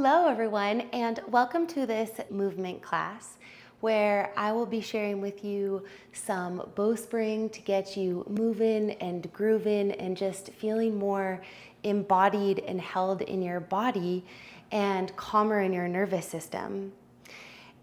Hello everyone, and welcome to this movement class where I will be sharing with you some Bowspring to get you moving and grooving and just feeling more embodied and held in your body and calmer in your nervous system.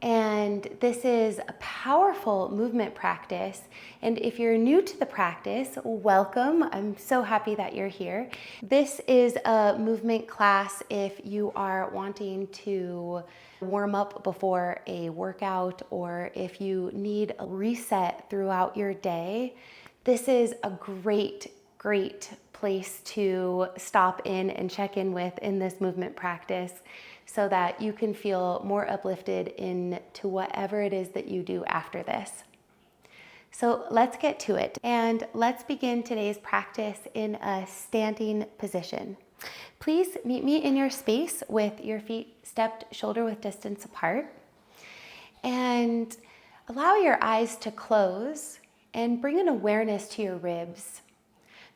And this is a powerful movement practice. And if you're new to the practice, welcome. I'm so happy that you're here. This is a movement class if you are wanting to warm up before a workout, or if you need a reset throughout your day. This is a great place to stop in and check in with in this movement practice, so that you can feel more uplifted into whatever it is that you do after this. So let's get to it, and let's begin today's practice in a standing position. Please meet me in your space with your feet stepped shoulder width distance apart, and allow your eyes to close and bring an awareness to your ribs.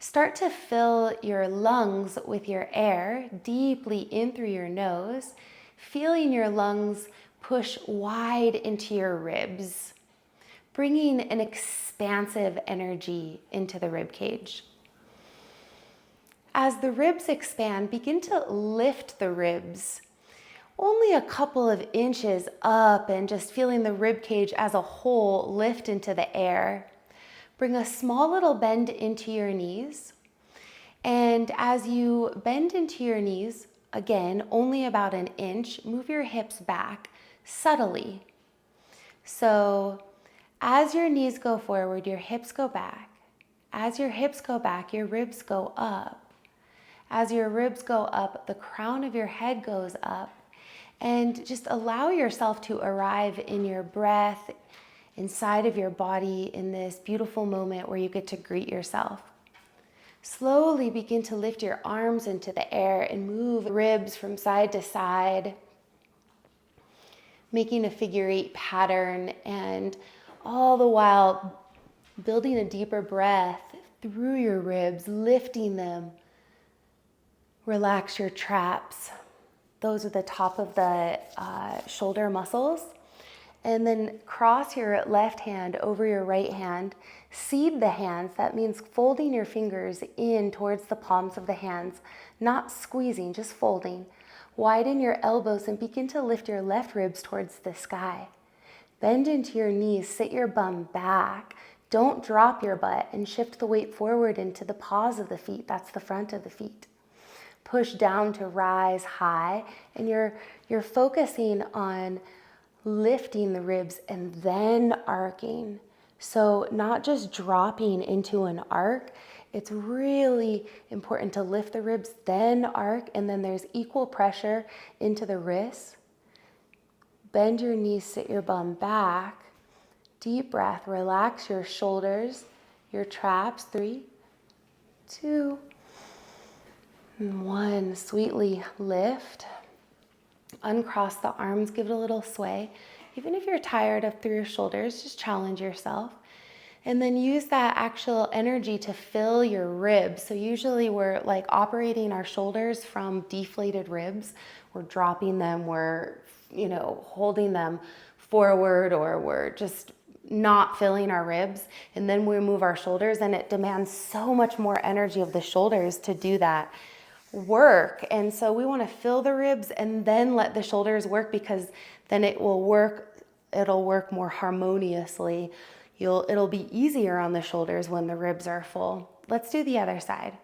Start to fill your lungs with your air deeply in through your nose, feeling your lungs push wide into your ribs, bringing an expansive energy into the rib cage. As the ribs expand, begin to lift the ribs only a couple of inches up, and just feeling the rib cage as a whole lift into the air. Bring a small little bend into your knees. And as you bend into your knees, again, only about an inch, move your hips back subtly. So as your knees go forward, your hips go back. As your hips go back, your ribs go up. As your ribs go up, the crown of your head goes up. And just allow yourself to arrive in your breath, inside of your body, in this beautiful moment where you get to greet yourself. Slowly begin to lift your arms into the air and move ribs from side to side, making a figure eight pattern, and all the while building a deeper breath through your ribs, lifting them. Relax your traps. Those are the top of the shoulder muscles. And then cross your left hand over your right hand. Seed the hands. That means folding your fingers in towards the palms of the hands, not squeezing, just folding. Widen your elbows and begin to lift your left ribs towards the sky. Bend into your knees, sit your bum back. Don't drop your butt, and shift the weight forward into the paws of the feet. That's the front of the feet. Push down to rise high, and you're focusing on lifting the ribs and then arcing. So not just dropping into an arc. It's really important to lift the ribs, then arc, and then there's equal pressure into the wrists. Bend your knees, sit your bum back. Deep breath, relax your shoulders, your traps. 3, 2, and 1. Sweetly lift. Uncross the arms, give it a little sway. Even if you're tired of through your shoulders, just challenge yourself. And then use that actual energy to fill your ribs. So usually we're like operating our shoulders from deflated ribs. We're dropping them, we're, holding them forward, or we're just not filling our ribs. And then we move our shoulders, and it demands so much more energy of the shoulders to do that work. And so we want to fill the ribs and then let the shoulders work, because then it'll work more harmoniously. It'll be easier on the shoulders when the ribs are full. Let's do the other side.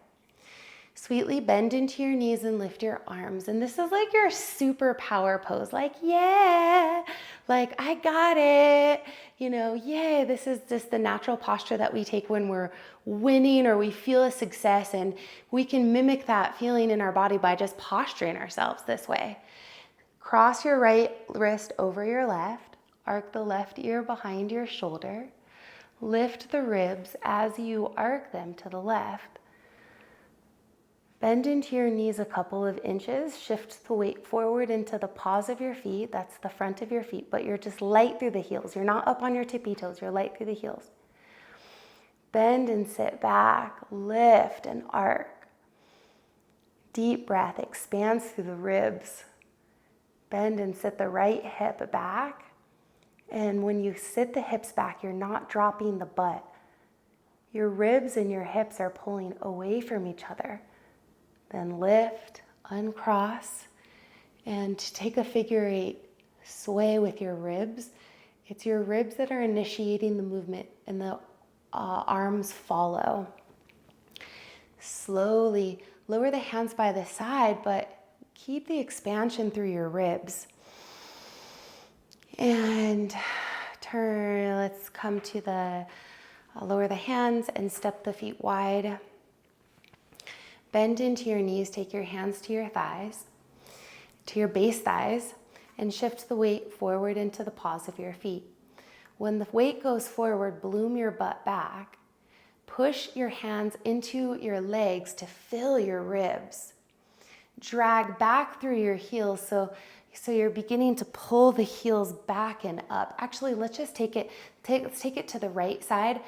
Sweetly bend into your knees and lift your arms. And this is like your superpower pose. Like, yeah, like I got it. Yay. This is just the natural posture that we take when we're winning or we feel a success. And we can mimic that feeling in our body by just posturing ourselves this way. Cross your right wrist over your left. Arc the left ear behind your shoulder. Lift the ribs as you arc them to the left. Bend into your knees a couple of inches. Shift the weight forward into the paws of your feet. That's the front of your feet, but you're just light through the heels. You're not up on your tippy toes. You're light through the heels. Bend and sit back. Lift and arc. Deep breath expands through the ribs. Bend and sit the right hip back. And when you sit the hips back, you're not dropping the butt. Your ribs and your hips are pulling away from each other. Then lift, uncross, and take a figure eight, sway with your ribs. It's your ribs that are initiating the movement, and the arms follow. Slowly lower the hands by the side, but keep the expansion through your ribs. And turn, let's come to the, lower the hands and step the feet wide. Bend into your knees, take your hands to your thighs, to your base thighs, and shift the weight forward into the paws of your feet. When the weight goes forward, bloom your butt back. Push your hands into your legs to fill your ribs. Drag back through your heels so you're beginning to pull the heels back and up. Actually, let's just take it to the right side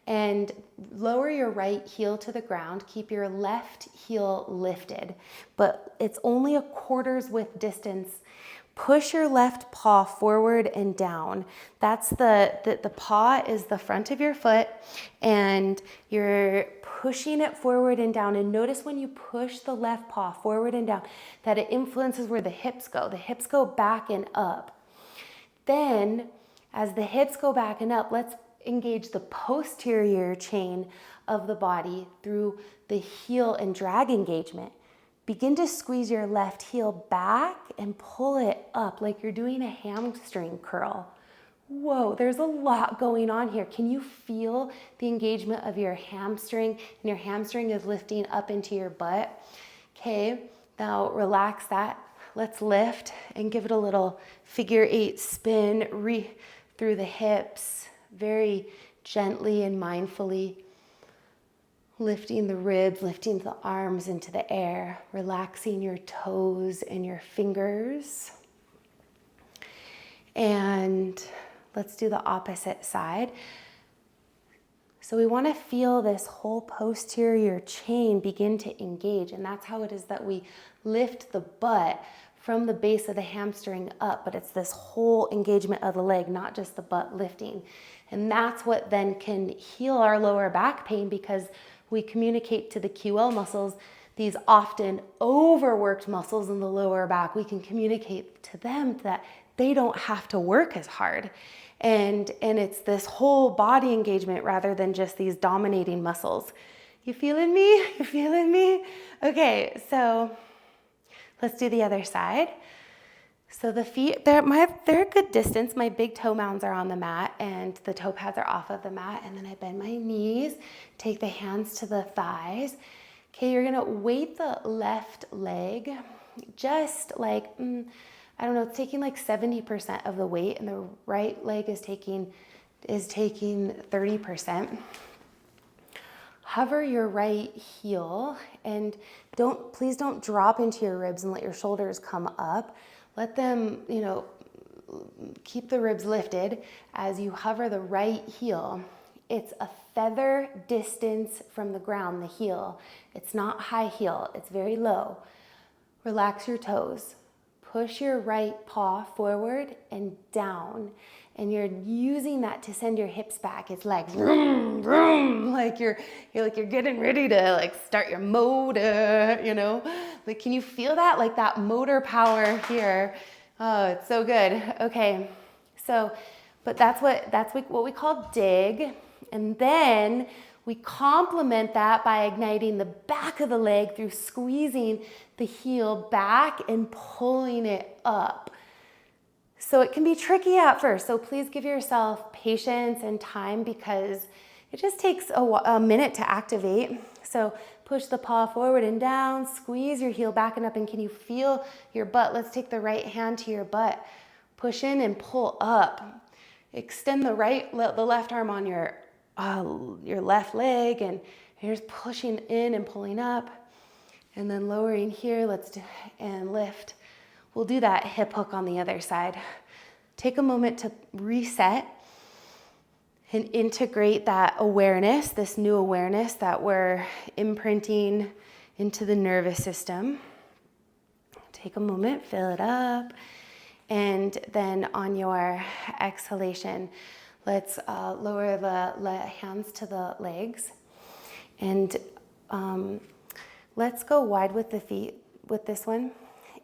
and lower your right heel to the ground. Keep your left heel lifted, but it's only a quarter's width distance. Push your left paw forward and down. That's the paw is the front of your foot, and you're pushing it forward and down. And notice when you push the left paw forward and down that it influences where the hips go. The hips go back and up. Then, as the hips go back and up, let's engage the posterior chain of the body through the heel and drag engagement. Begin to squeeze your left heel back and pull it up like you're doing a hamstring curl. Whoa, there's a lot going on here. Can you feel the engagement of your hamstring? And your hamstring is lifting up into your butt. Okay, now relax that. Let's lift and give it a little figure eight spin through the hips, very gently and mindfully. Lifting the ribs, lifting the arms into the air, relaxing your toes and your fingers. And let's do the opposite side. So we want to feel this whole posterior chain begin to engage, and that's how it is that we lift the butt from the base of the hamstring up, but it's this whole engagement of the leg, not just the butt lifting. And that's what then can heal our lower back pain, because we communicate to the QL muscles, these often overworked muscles in the lower back. We can communicate to them that they don't have to work as hard. And it's this whole body engagement rather than just these dominating muscles. You feeling me? You feeling me? Okay, so let's do the other side. So the feet, they're a good distance. My big toe mounds are on the mat and the toe pads are off of the mat. And then I bend my knees, take the hands to the thighs. Okay, you're gonna weight the left leg, just like, I don't know, it's taking like 70% of the weight, and the right leg is taking 30%. Hover your right heel, and please don't drop into your ribs and let your shoulders come up. Let them, keep the ribs lifted as you hover the right heel. It's a feather distance from the ground, the heel. It's not high heel, it's very low. Relax your toes. Push your right paw forward and down. And you're using that to send your hips back. It's like vroom, vroom, like you're getting ready to like start your motor, Like, can you feel that? Like that motor power here. Oh, it's so good. Okay, but that's what we call dig. And then we complement that by igniting the back of the leg through squeezing the heel back and pulling it up. So it can be tricky at first, so please give yourself patience and time, because it just takes a minute to activate. So push the paw forward and down, squeeze your heel back and up, and can you feel your butt? Let's take the right hand to your butt. Push in and pull up. Extend the left arm on your left leg, and you're just pushing in and pulling up, and then lowering here, and lift. We'll do that hip hook on the other side. Take a moment to reset and integrate that awareness, this new awareness that we're imprinting into the nervous system. Take a moment, fill it up, And then on your exhalation, let's lower the hands to the legs. And let's go wide with the feet with this one.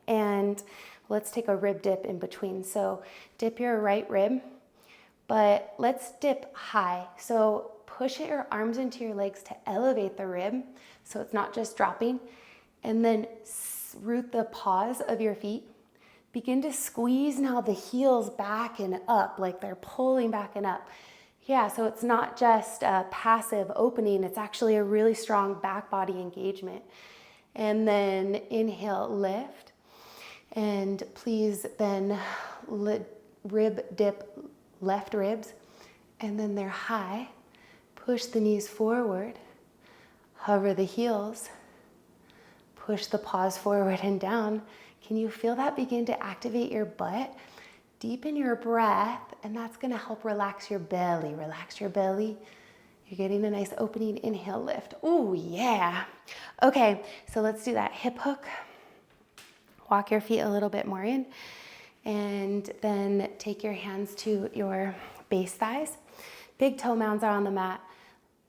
And let's take a rib dip in between. So dip your right rib, but let's dip high. So push your arms into your legs to elevate the rib so it's not just dropping. And then root the paws of your feet. Begin to squeeze now the heels back and up, like they're pulling back and up. Yeah, so it's not just a passive opening, it's actually a really strong back body engagement. And then inhale, lift. And please then rib dip left ribs. And then they're high. Push the knees forward. Hover the heels. Push the paws forward and down. Can you feel that begin to activate your butt? Deepen your breath, and that's gonna help relax your belly. Relax your belly. You're getting a nice opening. Inhale, lift. Ooh, yeah. Okay, so let's do that hip hook. Walk your feet a little bit more in, and then take your hands to your base thighs. Big toe mounds are on the mat.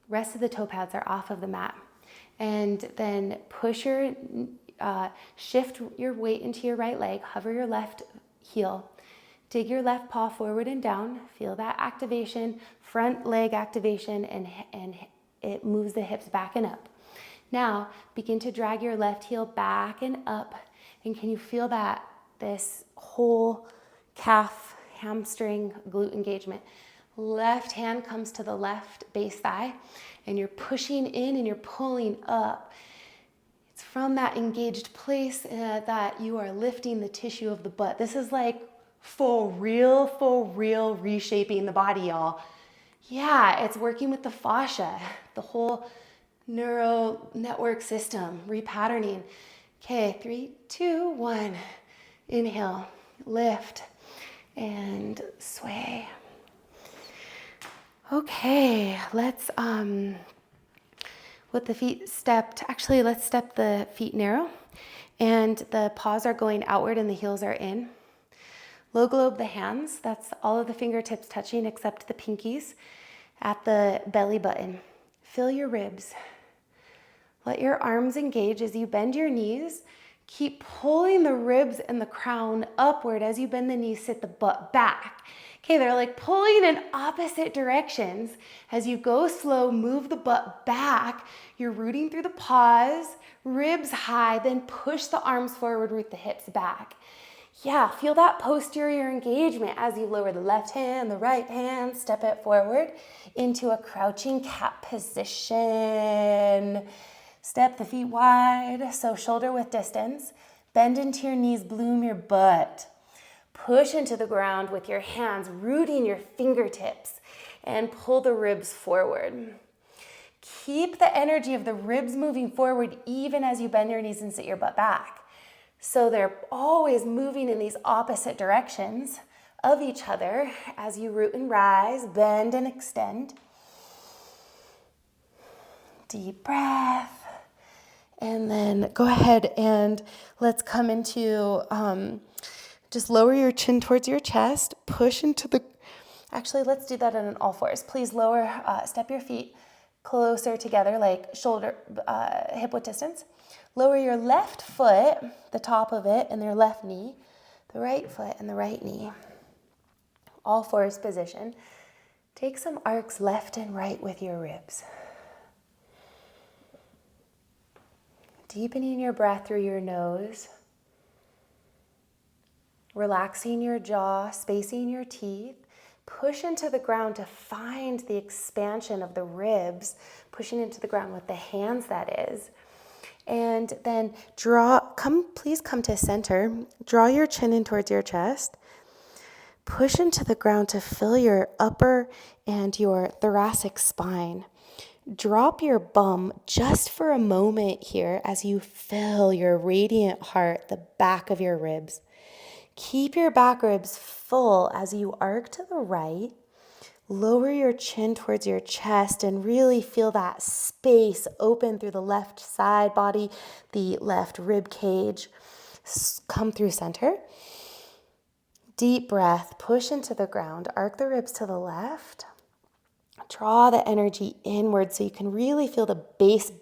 Rest of the toe pads are off of the mat. And then push your, shift your weight into your right leg, hover your left heel, dig your left paw forward and down, feel that activation, front leg activation, and it moves the hips back and up. Now, begin to drag your left heel back and up, and can you feel that, this whole calf, hamstring, glute engagement? Left hand comes to the left base thigh, and you're pushing in and you're pulling up. It's from that engaged place that you are lifting the tissue of the butt. This is like for real reshaping the body, y'all. Yeah, it's working with the fascia, the whole neural network system, repatterning. Okay, 3, 2, 1. Inhale, lift, and sway. Okay, let's, with the feet stepped, actually let's step the feet narrow, and the paws are going outward and the heels are in. Low globe the hands, that's all of the fingertips touching except the pinkies at the belly button. Fill your ribs. Let your arms engage as you bend your knees. Keep pulling the ribs and the crown upward as you bend the knees, sit the butt back. Okay, they're like pulling in opposite directions. As you go slow, move the butt back. You're rooting through the paws, ribs high, then push the arms forward, root the hips back. Yeah, feel that posterior engagement as you lower the left hand, the right hand, step it forward into a crouching cat position. Step the feet wide, so shoulder width distance. Bend into your knees, bloom your butt. Push into the ground with your hands, rooting your fingertips, and pull the ribs forward. Keep the energy of the ribs moving forward even as you bend your knees and sit your butt back. So they're always moving in these opposite directions of each other as you root and rise, bend and extend. Deep breath. And then go ahead and let's come into, just lower your chin towards your chest, push into the, actually let's do that on all fours. Please lower, step your feet closer together, like shoulder, hip width distance. Lower your left foot, the top of it, and your left knee, the right foot and the right knee. All fours position. Take some arcs left and right with your ribs. Deepening your breath through your nose. Relaxing your jaw, spacing your teeth. Push into the ground to find the expansion of the ribs, pushing into the ground with the hands, that is. And then please come to center. Draw your chin in towards your chest. Push into the ground to fill your upper and your thoracic spine. Drop your bum just for a moment here as you fill your radiant heart, the back of your ribs. Keep your back ribs full as you arc to the right. Lower your chin towards your chest and really feel that space open through the left side body, the left rib cage. Come through center. Deep breath, push into the ground, arc the ribs to the left. Draw the energy inward so you can really feel the base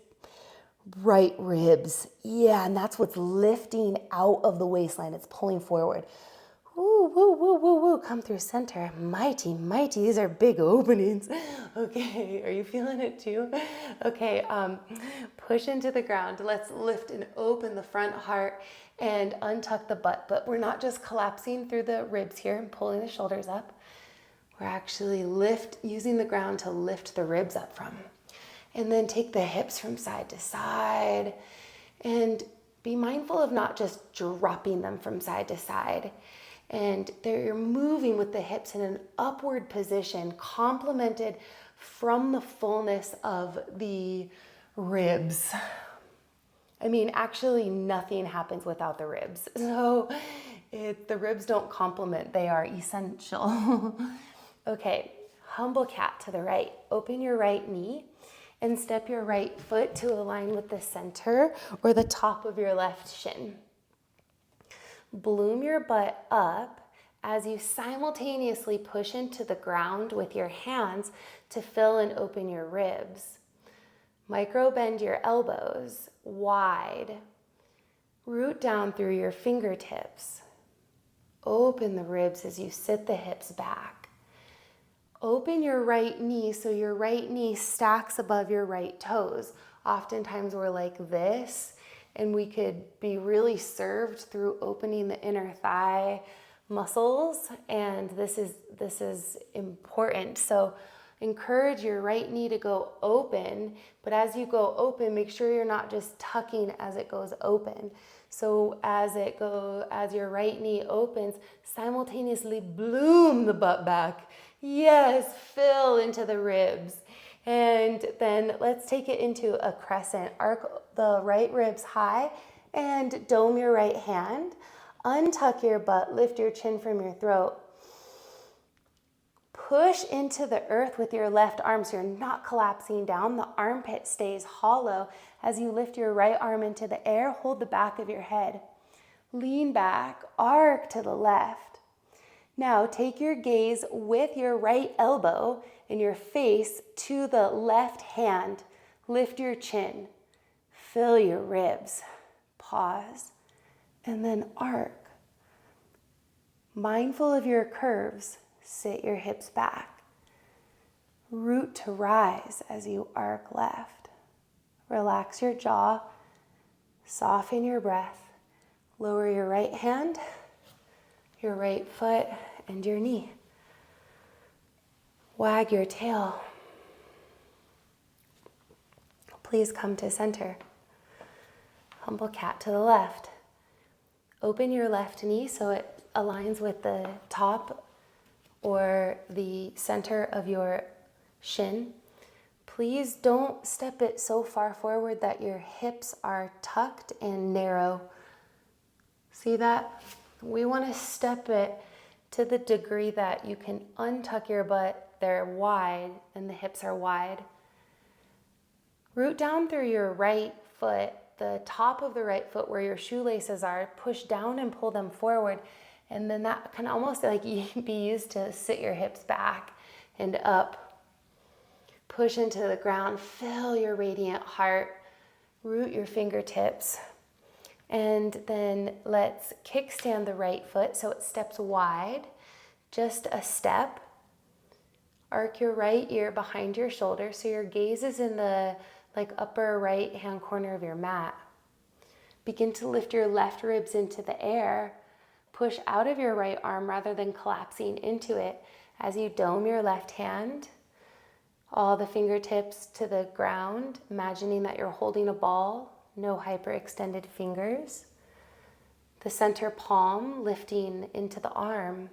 right ribs. Yeah, and that's what's lifting out of the waistline. It's pulling forward. Woo, woo, woo, woo, woo. Come through center. Mighty, mighty. These are big openings. Okay, are you feeling it too? Okay, push into the ground. Let's lift and open the front heart and untuck the butt. But we're not just collapsing through the ribs here and pulling the shoulders up. We're actually using the ground to lift the ribs up from. And then take the hips from side to side and be mindful of not just dropping them from side to side. And there you're moving with the hips in an upward position, complemented from the fullness of the ribs. I mean, actually nothing happens without the ribs. So the ribs don't complement, they are essential. Okay, humble cat to the right. Open your right knee and step your right foot to align with the center or the top of your left shin. Bloom your butt up as you simultaneously push into the ground with your hands to fill and open your ribs. Micro bend your elbows wide. Root down through your fingertips. Open the ribs as you sit the hips back. Open your right knee so your right knee stacks above your right toes. Oftentimes we're like this, and we could be really served through opening the inner thigh muscles, and this is important. So encourage your right knee to go open, but as you go open, make sure you're not just tucking as it goes open. So as your right knee opens, simultaneously bloom the butt back. Yes, fill into the ribs. And then let's take it into a crescent. Arc the right ribs high and dome your right hand. Untuck your butt, lift your chin from your throat. Push into the earth with your left arm so you're not collapsing down. The armpit stays hollow as you lift your right arm into the air. Hold the back of your head. Lean back, arc to the left. Now take your gaze with your right elbow and your face to the left hand. Lift your chin. Fill your ribs. Pause. And then arc. Mindful of your curves, sit your hips back. Root to rise as you arc left. Relax your jaw. Soften your breath. Lower your right hand, your right foot, and your knee. Wag your tail. Please come to center. Humble cat to the left. Open your left knee so it aligns with the top or the center of your shin. Please don't step it so far forward that your hips are tucked and narrow. See that? We want to step it to the degree that you can untuck your butt. They're wide and the hips are wide. Root down through your right foot, the top of the right foot where your shoelaces are. Push down and pull them forward. And then that can almost like be used to sit your hips back and up. Push into the ground. Fill your radiant heart. Root your fingertips. And then let's kickstand the right foot so it steps wide, just a step. Arc your right ear behind your shoulder so your gaze is in the upper right hand corner of your mat. Begin to lift your left ribs into the air. Push out of your right arm rather than collapsing into it as you dome your left hand. All the fingertips to the ground, imagining that you're holding a ball. No hyperextended fingers. The center palm lifting into the arm.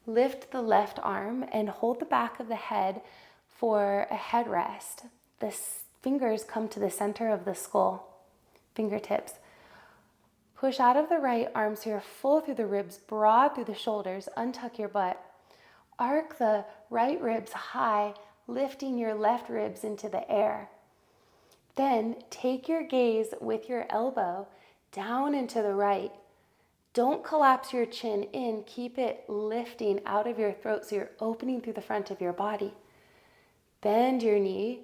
Lift the left arm and hold the back of the head for a headrest. The fingers come to the center of the skull. Fingertips. Push out of the right arm so you're full through the ribs, broad through the shoulders. Untuck your butt. Arc the right ribs high, lifting your left ribs into the air. Then take your gaze with your elbow down into the right. Don't collapse your chin in. Keep it lifting out of your throat so you're opening through the front of your body. Bend your knee,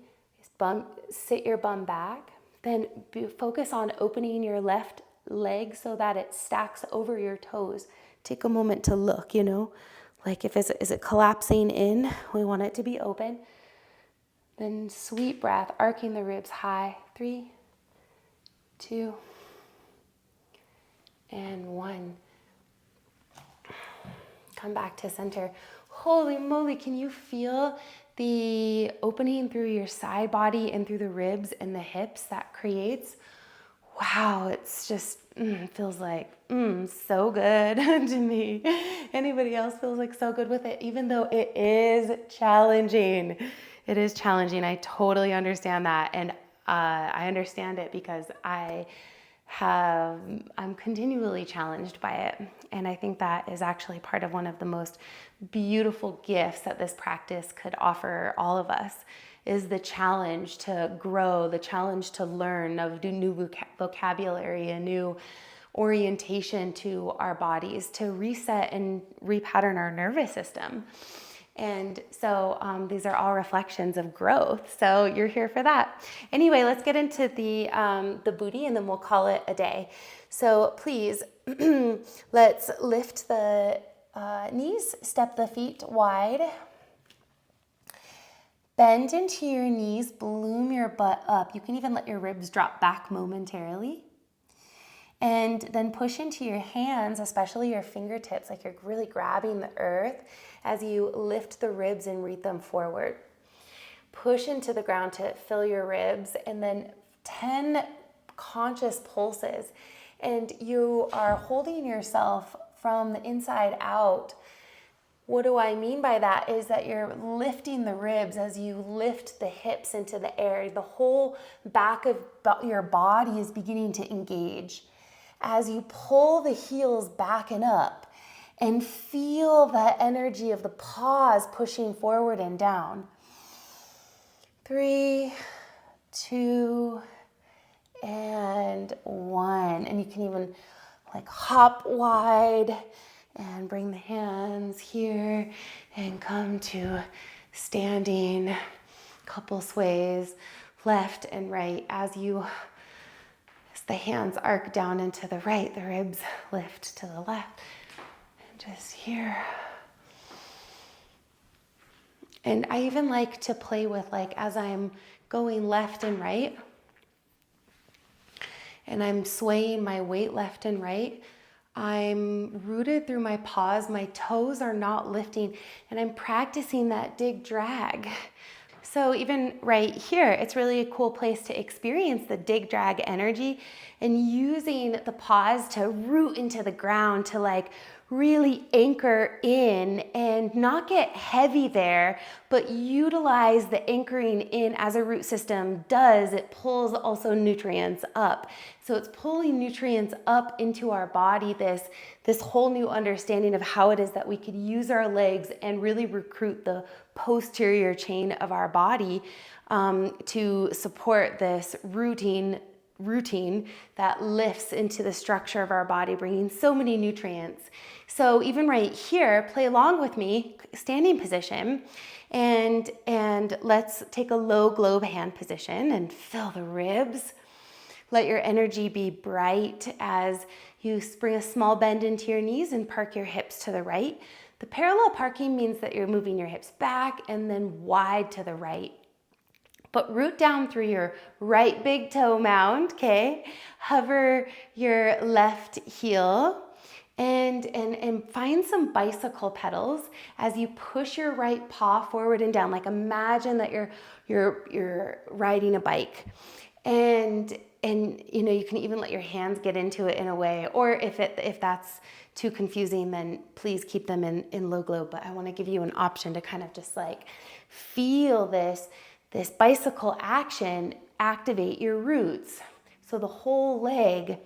sit your bum back. Then focus on opening your left leg so that it stacks over your toes. Take a moment to look, like is it collapsing in? We want it to be open. Then sweet breath, arcing the ribs high. 3, 2, and 1. Come back to center. Holy moly, can you feel the opening through your side body and through the ribs and the hips that creates? Wow, it's just feels like so good to me. Anybody else feels like so good with it, even though it is challenging. It is challenging. I totally understand that. And I understand it because I'm continually challenged by it. And I think that is actually part of one of the most beautiful gifts that this practice could offer all of us, is the challenge to grow, the challenge to learn of new vocabulary, a new orientation to our bodies, to reset and repattern our nervous system. And so these are all reflections of growth. So you're here for that. Anyway, let's get into the booty and then we'll call it a day. So please, let's lift the knees, step the feet wide. Bend into your knees, bloom your butt up. You can even let your ribs drop back momentarily. And then push into your hands, especially your fingertips, like you're really grabbing the earth as you lift the ribs and reach them forward. Push into the ground to fill your ribs, and then 10 conscious pulses. And you are holding yourself from the inside out. What do I mean by that is that you're lifting the ribs as you lift the hips into the air. The whole back of your body is beginning to engage. As you pull the heels back and up and feel that energy of the pause pushing forward and down. 3, 2, and 1. And you can even like hop wide and bring the hands here and come to standing. Couple sways left and right as the hands arc down into the right, the ribs lift to the left. And just here. And I even like to play with, like, as I'm going left and right, and I'm swaying my weight left and right, I'm rooted through my pause. My toes are not lifting, and I'm practicing that dig drag. So even right here, it's really a cool place to experience the dig drag energy and using the pause to root into the ground, to like really anchor in and not get heavy there, but utilize the anchoring in as a root system does. It pulls also nutrients up. So it's pulling nutrients up into our body, this whole new understanding of how it is that we could use our legs and really recruit the posterior chain of our body to support this routine that lifts into the structure of our body, bringing so many nutrients. So even right here, play along with me, standing position, and let's take a low globe hand position and fill the ribs. Let your energy be bright as you bring a small bend into your knees and park your hips to the right. The parallel parking means that you're moving your hips back and then wide to the right. But root down through your right big toe mound, okay? Hover your left heel and find some bicycle pedals as you push your right paw forward and down. Like imagine that you're riding a bike. And you know, you can even let your hands get into it in a way, or if that's too confusing, then please keep them in low globe. But I want to give you an option to kind of just like feel this bicycle action activate your roots. So the whole leg,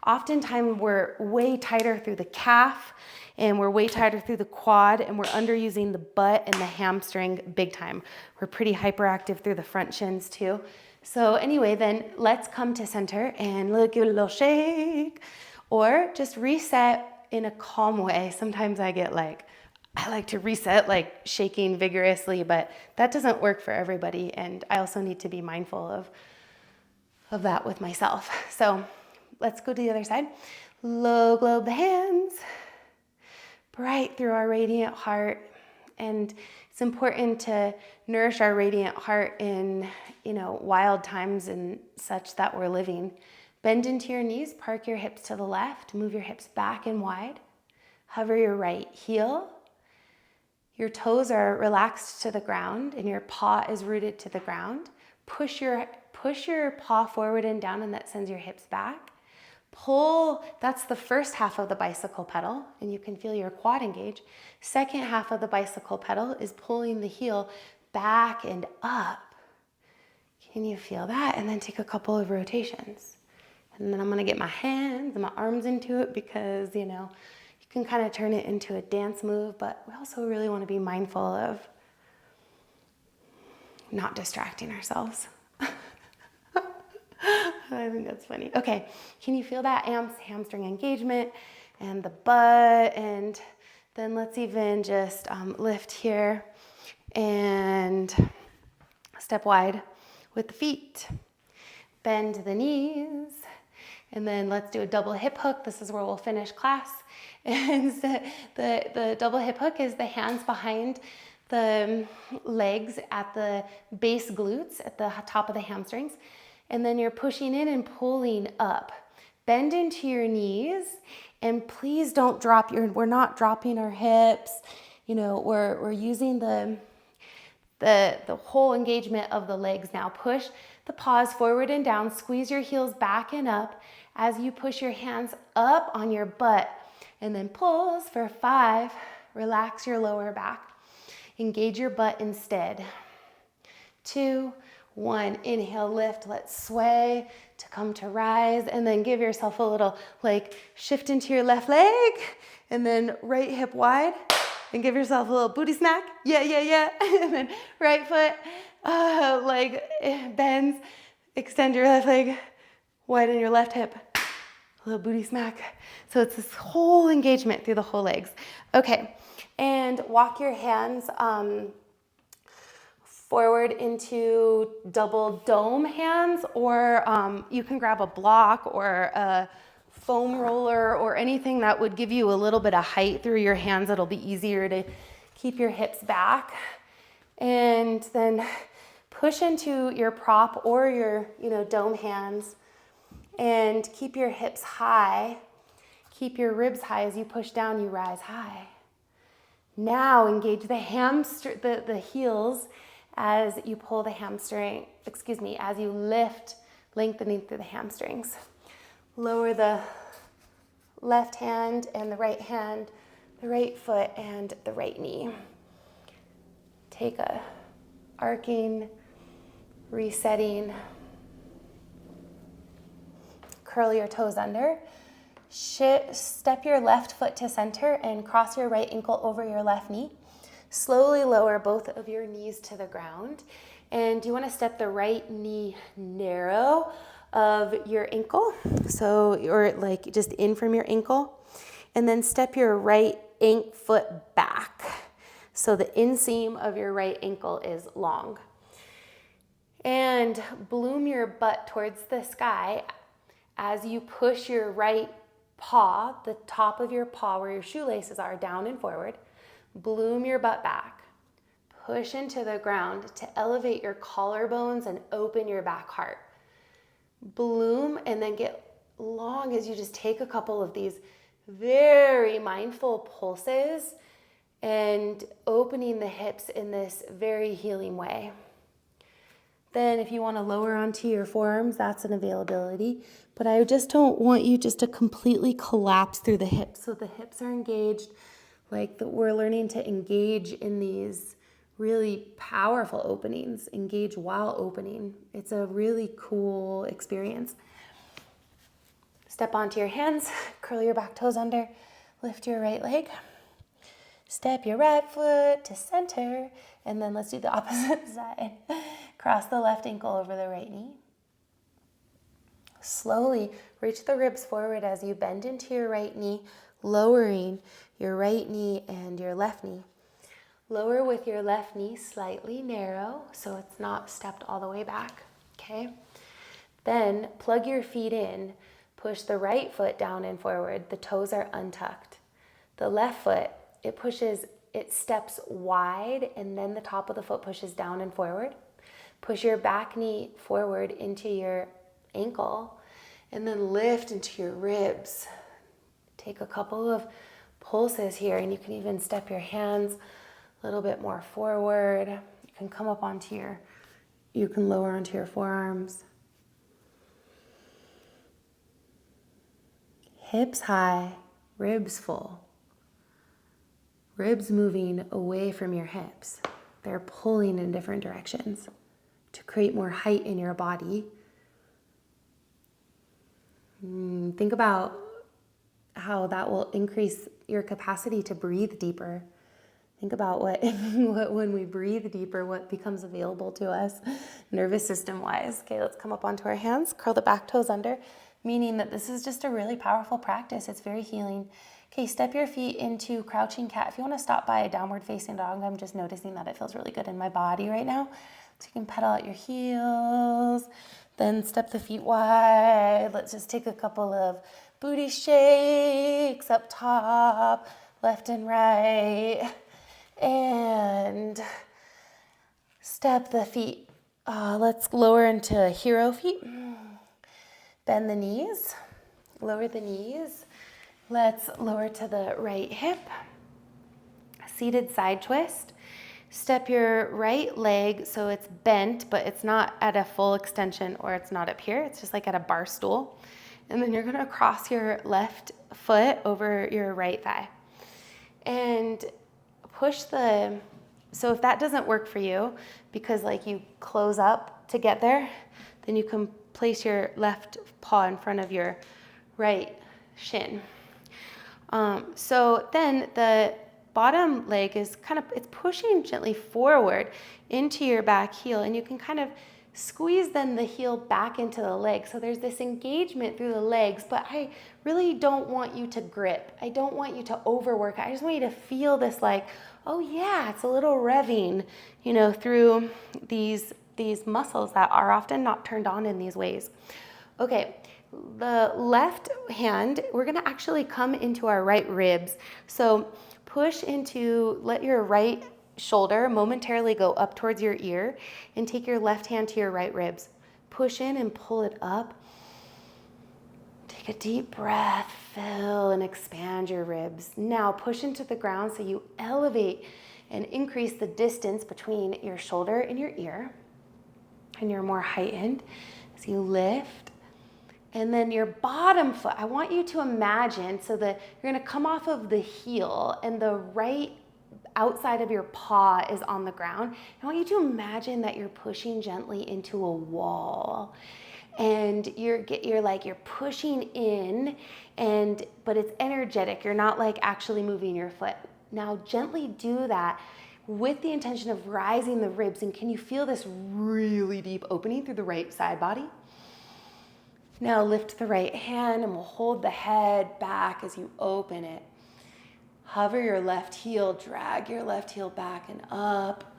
oftentimes we're way tighter through the calf and we're way tighter through the quad, and we're underusing the butt and the hamstring big time. We're pretty hyperactive through the front shins too. So anyway, then let's come to center and give it a little shake, or just reset in a calm way. Sometimes I like to reset, like shaking vigorously, but that doesn't work for everybody. And I also need to be mindful of that with myself. So let's go to the other side. Low globe the hands, bright through our radiant heart. And it's important to nourish our radiant heart in, wild times and such that we're living. Bend into your knees, park your hips to the left, move your hips back and wide. Hover your right heel. Your toes are relaxed to the ground and your paw is rooted to the ground. Push your paw forward and down, and that sends your hips back. Pull, that's the first half of the bicycle pedal, and you can feel your quad engage. Second half of the bicycle pedal is pulling the heel back and up. Can you feel that? And then take a couple of rotations. And then I'm gonna get my hands and my arms into it because, you can kind of turn it into a dance move, but we also really wanna be mindful of not distracting ourselves. I think that's funny. Okay, can you feel that hamstring engagement and the butt? And then let's even just lift here and step wide with the feet. Bend the knees. And then let's do a double hip hook. This is where we'll finish class. And the double hip hook is the hands behind the legs at the base glutes, at the top of the hamstrings. And then you're pushing in and pulling up. Bend into your knees, and please don't drop we're not dropping our hips. We're using the whole engagement of the legs now. Push the paws forward and down, squeeze your heels back and up as you push your hands up on your butt, and then pulse for 5. Relax your lower back. Engage your butt instead. 2, 1, inhale, lift, let's sway to come to rise, and then give yourself a little shift into your left leg, and then right hip wide, and give yourself a little booty smack, yeah, and then right foot bends, extend your left leg, widen your left hip, a little booty smack. So it's this whole engagement through the whole legs. Okay, and walk your hands forward into double dome hands, or you can grab a block or a foam roller or anything that would give you a little bit of height through your hands. It'll be easier to keep your hips back. And then push into your prop or your dome hands, and keep your hips high. Keep your ribs high. As you push down, you rise high. Now engage the heels as you pull the hamstring, as you lift, lengthening through the hamstrings. Lower the left hand and the right foot and the right knee. Take a arcing, resetting. Curl your toes under. Step your left foot to center and cross your right ankle over your left knee. Slowly lower both of your knees to the ground. And you want to step the right knee narrow of your ankle. So you're just in from your ankle. And then step your right foot back. So the inseam of your right ankle is long. And bloom your butt towards the sky as you push your right paw, the top of your paw where your shoelaces are, down and forward. Bloom your butt back. Push into the ground to elevate your collarbones and open your back heart. Bloom and then get long as you just take a couple of these very mindful pulses and opening the hips in this very healing way. Then if you want to lower onto your forearms, that's an availability. But I just don't want you just to completely collapse through the hips. So the hips are engaged, we're learning to engage in these really powerful openings. Engage while opening. It's a really cool experience. Step onto your hands, curl your back toes under, lift your right leg. Step your right foot to center, and then let's do the opposite side. Cross the left ankle over the right knee. Slowly reach the ribs forward as you bend into your right knee, lowering your right knee and your left knee. Lower with your left knee slightly narrow so it's not stepped all the way back, okay? Then plug your feet in, push the right foot down and forward. The toes are untucked. The left foot, it steps wide and then the top of the foot pushes down and forward. Push your back knee forward into your ankle and then lift into your ribs. Take a couple of pulses here, and you can even step your hands a little bit more forward. You can come up you can lower onto your forearms. Hips high, ribs full. Ribs moving away from your hips. They're pulling in different directions to create more height in your body. Think about how that will increase your capacity to breathe deeper. Think about what when we breathe deeper, what becomes available to us nervous system wise. Okay, let's come up onto our hands, curl the back toes under, meaning that this is just a really powerful practice. It's very healing. Okay, step your feet into crouching cat. If you want to stop by a downward facing dog, I'm just noticing that it feels really good in my body right now. So you can pedal out your heels, then step the feet wide. Let's just take a couple of booty shakes up top, left and right, and step the feet. Let's lower into hero feet. Bend the knees, lower the knees. Let's lower to the right hip. Seated side twist. Step your right leg so it's bent, but it's not at a full extension or it's not up here. It's just like at a bar stool. And then you're gonna cross your left foot over your right thigh. And so if that doesn't work for you, because like you close up to get there, then you can place your left paw in front of your right shin. So then the bottom leg is it's pushing gently forward into your back heel, and you can kind of squeeze then the heel back into the leg. So there's this engagement through the legs, but I really don't want you to grip. I don't want you to overwork. I just want you to feel this like, oh yeah, it's a little revving, through these muscles that are often not turned on in these ways. Okay, the left hand, we're gonna actually come into our right ribs. So let your right shoulder momentarily go up towards your ear and take your left hand to your right ribs. Push in and pull it up. Take a deep breath, fill and expand your ribs. Now push into the ground so you elevate and increase the distance between your shoulder and your ear, and you're more heightened as you lift. And then your bottom foot, I want you to imagine so that you're gonna come off of the heel and the right outside of your paw is on the ground. I want you to imagine that you're pushing gently into a wall, and you're pushing in, but it's energetic. You're not like actually moving your foot. Now gently do that with the intention of rising the ribs. And can you feel this really deep opening through the right side body? Now lift the right hand and we'll hold the head back as you open it. Hover your left heel, drag your left heel back and up.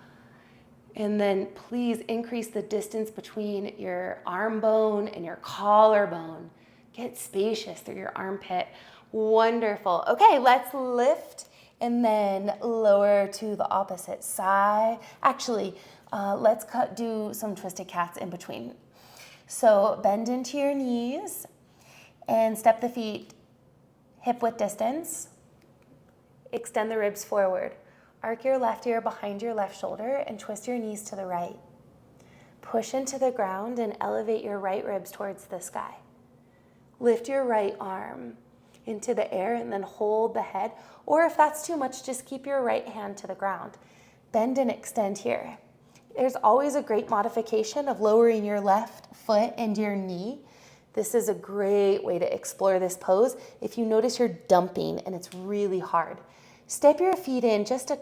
And then please increase the distance between your arm bone and your collarbone. Get spacious through your armpit. Wonderful. Okay, let's lift and then lower to the opposite side. Actually, let's do some twisted cats in between. So bend into your knees and step the feet hip width distance. Extend the ribs forward. Arc your left ear behind your left shoulder and twist your knees to the right. Push into the ground and elevate your right ribs towards the sky. Lift your right arm into the air and then hold the head. Or if that's too much, just keep your right hand to the ground. Bend and extend here. There's always a great modification of lowering your left foot and your knee. This is a great way to explore this pose if you notice you're dumping and it's really hard. Step your feet in just a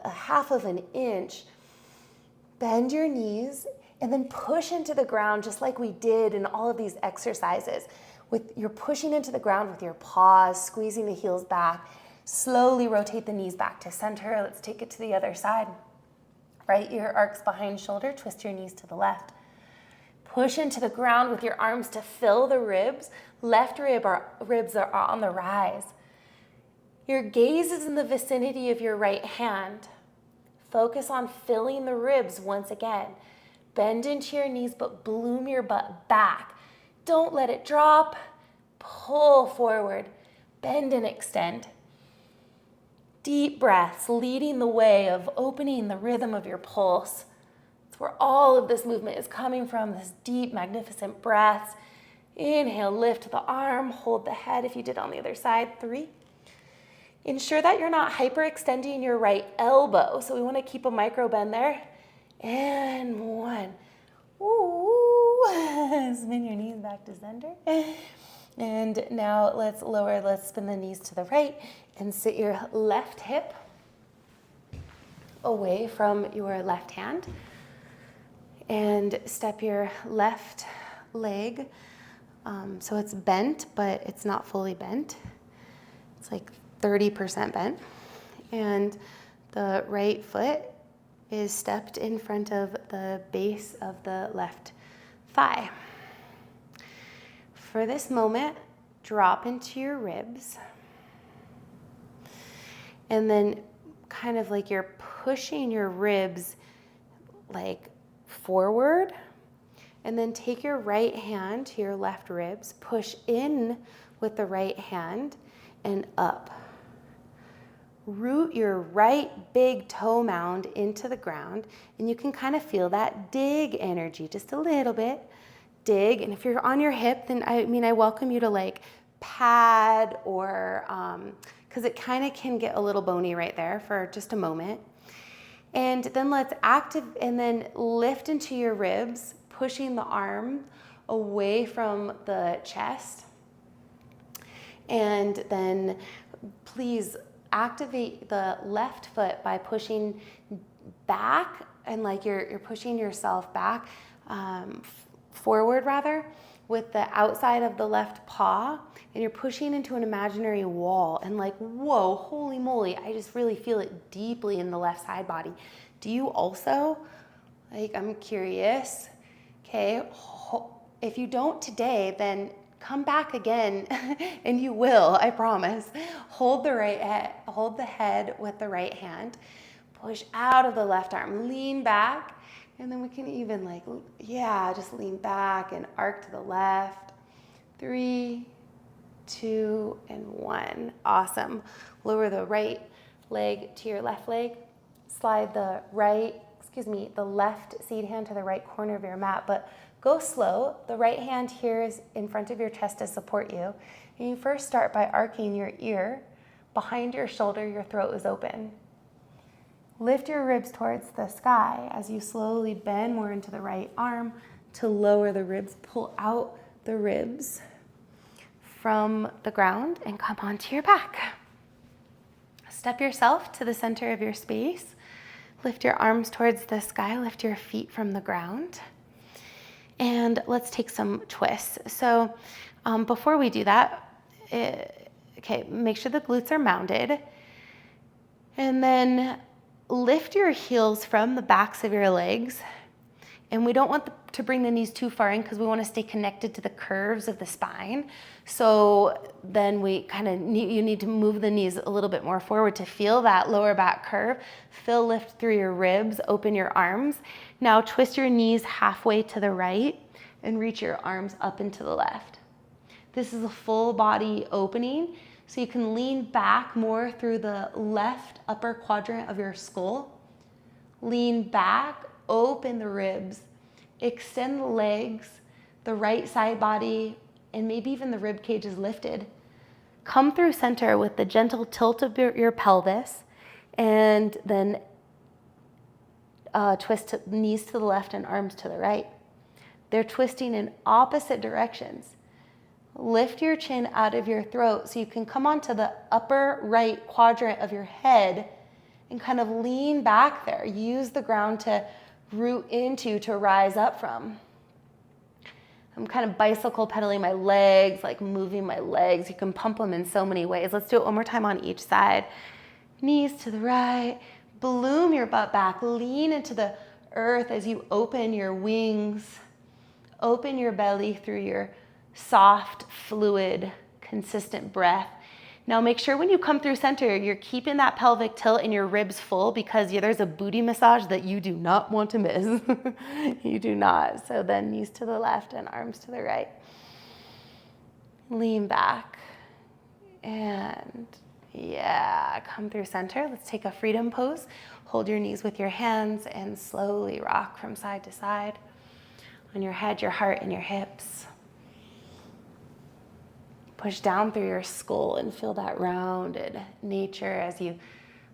half of an inch. Bend your knees and then push into the ground just like we did in all of these exercises. You're pushing into the ground with your paws, squeezing the heels back. Slowly rotate the knees back to center. Let's take it to the other side. Right ear arcs behind shoulder, twist your knees to the left. Push into the ground with your arms to fill the ribs. Left ribs are on the rise. Your gaze is in the vicinity of your right hand. Focus on filling the ribs once again. Bend into your knees, but bloom your butt back. Don't let it drop. Pull forward. Bend and extend. Deep breaths leading the way of opening the rhythm of your pulse. It's where all of this movement is coming from, this deep, magnificent breaths. Inhale, lift the arm, hold the head if you did on the other side. 3. Ensure that you're not hyperextending your right elbow. So we want to keep a micro bend there. And 1. Ooh. Spin your knees back to center. And now let's spin the knees to the right and sit your left hip away from your left hand. And step your left leg. So it's bent, but it's not fully bent. It's like 30% bent. And the right foot is stepped in front of the base of the left thigh. For this moment, drop into your ribs. And then kind of like you're pushing your ribs like forward. And then take your right hand to your left ribs, push in with the right hand and up. Root your right big toe mound into the ground, and you can kind of feel that dig energy just a little bit. Dig, and if you're on your hip, then I welcome you to like pad or, because it kind of can get a little bony right there for just a moment. And then let's lift into your ribs, pushing the arm away from the chest. And then please activate the left foot by pushing back, and like you're pushing yourself back, forward rather, with the outside of the left paw, and you're pushing into an imaginary wall, and like, whoa, holy moly, I just really feel it deeply in the left side body. Do you also? Like, I'm curious. Okay, if you don't today, then come back again, and you will, I promise. Hold the head with the right hand. Push out of the left arm, lean back, and then we can even just lean back and arc to the left. 3, 2, and 1. Awesome. Lower the right leg to your left leg. Slide the left seed hand to the right corner of your mat, but go slow. The right hand here is in front of your chest to support you. And you first start by arcing your ear. Behind your shoulder, your throat is open. Lift your ribs towards the sky as you slowly bend more into the right arm to lower the ribs. Pull out the ribs from the ground and come onto your back. Step yourself to the center of your space. Lift your arms towards the sky. Lift your feet from the ground. And let's take some twists. So before we do that, make sure the glutes are mounded. And then lift your heels from the backs of your legs. And we don't want to bring the knees too far in because we want to stay connected to the curves of the spine. So then you need to move the knees a little bit more forward to feel that lower back curve. Feel lift through your ribs, open your arms. Now twist your knees halfway to the right and reach your arms up and to the left. This is a full body opening. So you can lean back more through the left upper quadrant of your skull. Lean back, open the ribs, extend the legs, the right side body, and maybe even the rib cage is lifted. Come through center with the gentle tilt of your pelvis, and then twist knees to the left and arms to the right. They're twisting in opposite directions. Lift your chin out of your throat so you can come onto the upper right quadrant of your head and kind of lean back there. Use the ground to root into, to rise up from. I'm kind of bicycle pedaling my legs, like moving my legs. You can pump them in so many ways. Let's do it one more time on each side. Knees to the right, bloom your butt back, lean into the earth as you open your wings, open your belly through your soft, fluid, consistent breath. Now make sure when you come through center, you're keeping that pelvic tilt and your ribs full, because there's a booty massage that you do not want to miss. You do not. So then knees to the left and arms to the right. Lean back. And yeah, come through center. Let's take a freedom pose. Hold your knees with your hands and slowly rock from side to side. On your head, your heart, and your hips. Push down through your skull and feel that rounded nature as you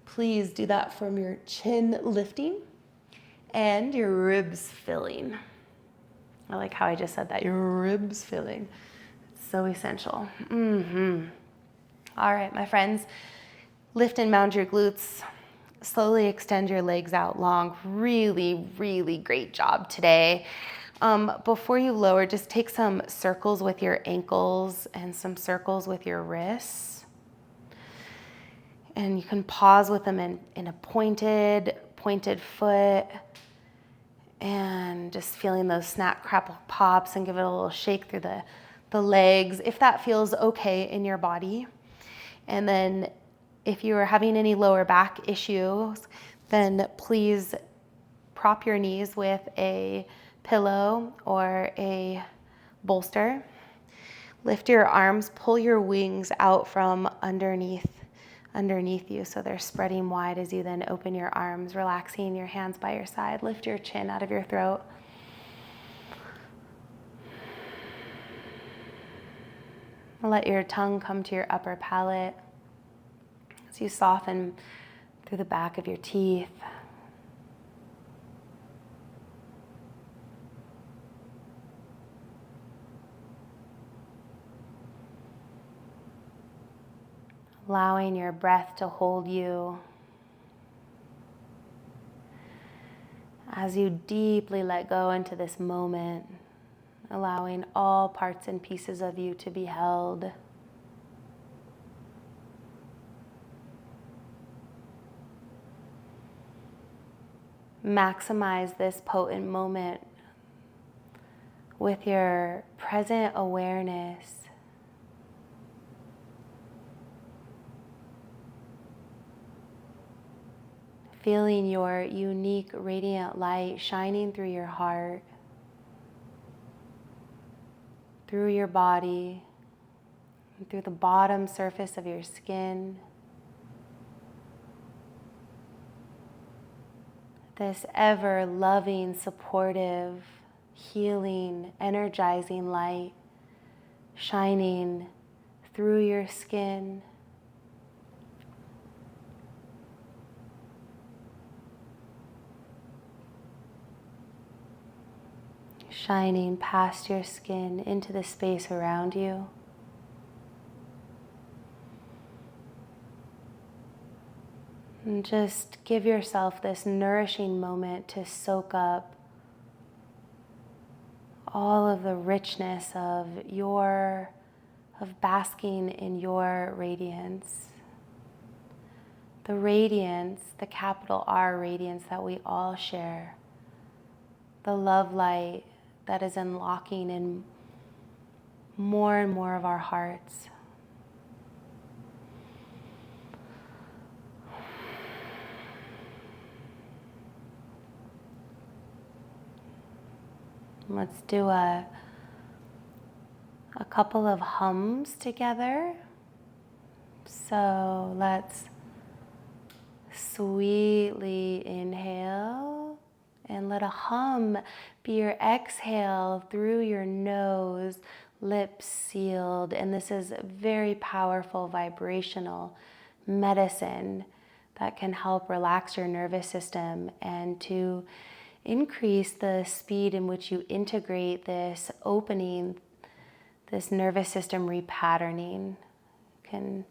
please do that from your chin lifting and your ribs filling. I like how I just said that, your ribs filling. It's so essential. All right, my friends, lift and mound your glutes. Slowly extend your legs out long. Really, really great job today. Before you lower, just take some circles with your ankles and some circles with your wrists. And you can pause with them in a pointed foot, and just feeling those snap, crackle, pops, and give it a little shake through the legs, if that feels okay in your body. And then if you are having any lower back issues, then please prop your knees with a pillow or a bolster. Lift your arms, pull your wings out from underneath you so they're spreading wide as you then open your arms, relaxing your hands by your side. Lift your chin out of your throat. Let your tongue come to your upper palate as you soften through the back of your teeth. Allowing your breath to hold you as you deeply let go into this moment, allowing all parts and pieces of you to be held. Maximize this potent moment with your present awareness. Feeling your unique radiant light shining through your heart, through your body, and through the bottom surface of your skin. This ever loving, supportive, healing, energizing light shining through your skin. Shining past your skin into the space around you. And just give yourself this nourishing moment to soak up all of the richness of basking in your radiance. The radiance, the capital R radiance that we all share. The love light that is unlocking in more and more of our hearts. Let's do a couple of hums together. So let's sweetly inhale and let a hum be your exhale through your nose, lips sealed. And this is very powerful vibrational medicine that can help relax your nervous system and to increase the speed in which you integrate this opening, this nervous system repatterning. It's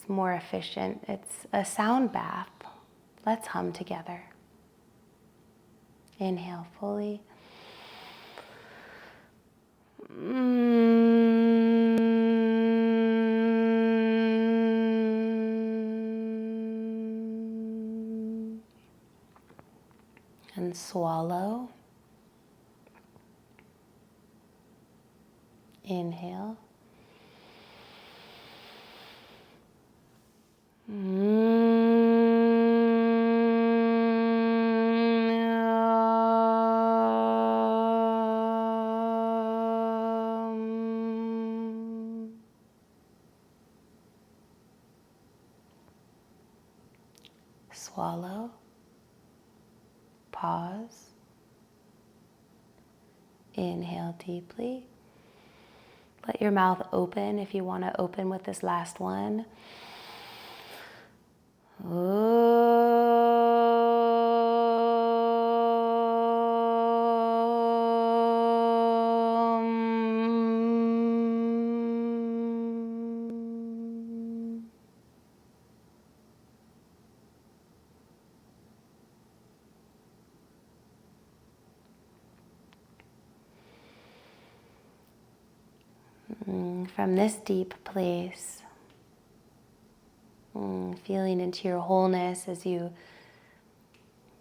more efficient. It's a sound bath. Let's hum together. Inhale fully. And swallow. Inhale. Swallow. Pause. Inhale deeply. Let your mouth open if you want to open with this last one. From this deep place, feeling into your wholeness as you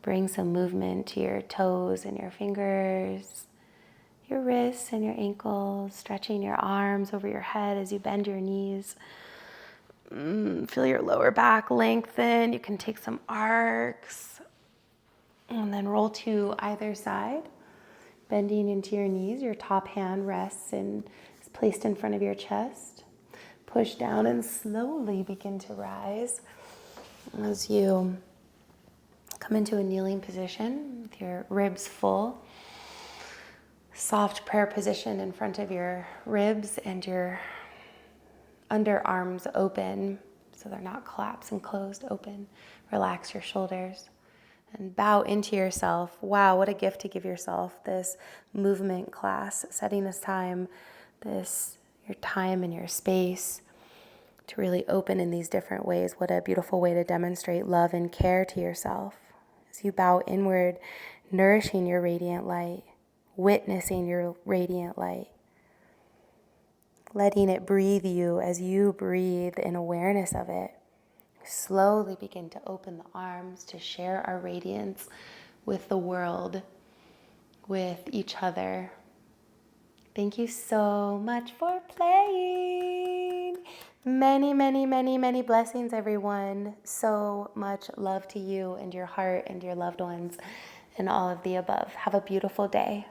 bring some movement to your toes and your fingers, your wrists and your ankles, stretching your arms over your head as you bend your knees. Feel your lower back lengthen. You can take some arcs and then roll to either side, bending into your knees. Your top hand rests and is placed in front of your chest. Push down and slowly begin to rise as you come into a kneeling position with your ribs full. Soft prayer position in front of your ribs and your underarms open so they're not collapsed and closed, open. Relax your shoulders and bow into yourself. Wow, what a gift to give yourself, this movement class, setting aside your time and your space to really open in these different ways. What a beautiful way to demonstrate love and care to yourself. As you bow inward, nourishing your radiant light, witnessing your radiant light, letting it breathe you as you breathe in awareness of it. Slowly begin to open the arms to share our radiance with the world, with each other. Thank you so much for playing. Many, many, many, many blessings, everyone. So much love to you and your heart and your loved ones and all of the above. Have a beautiful day.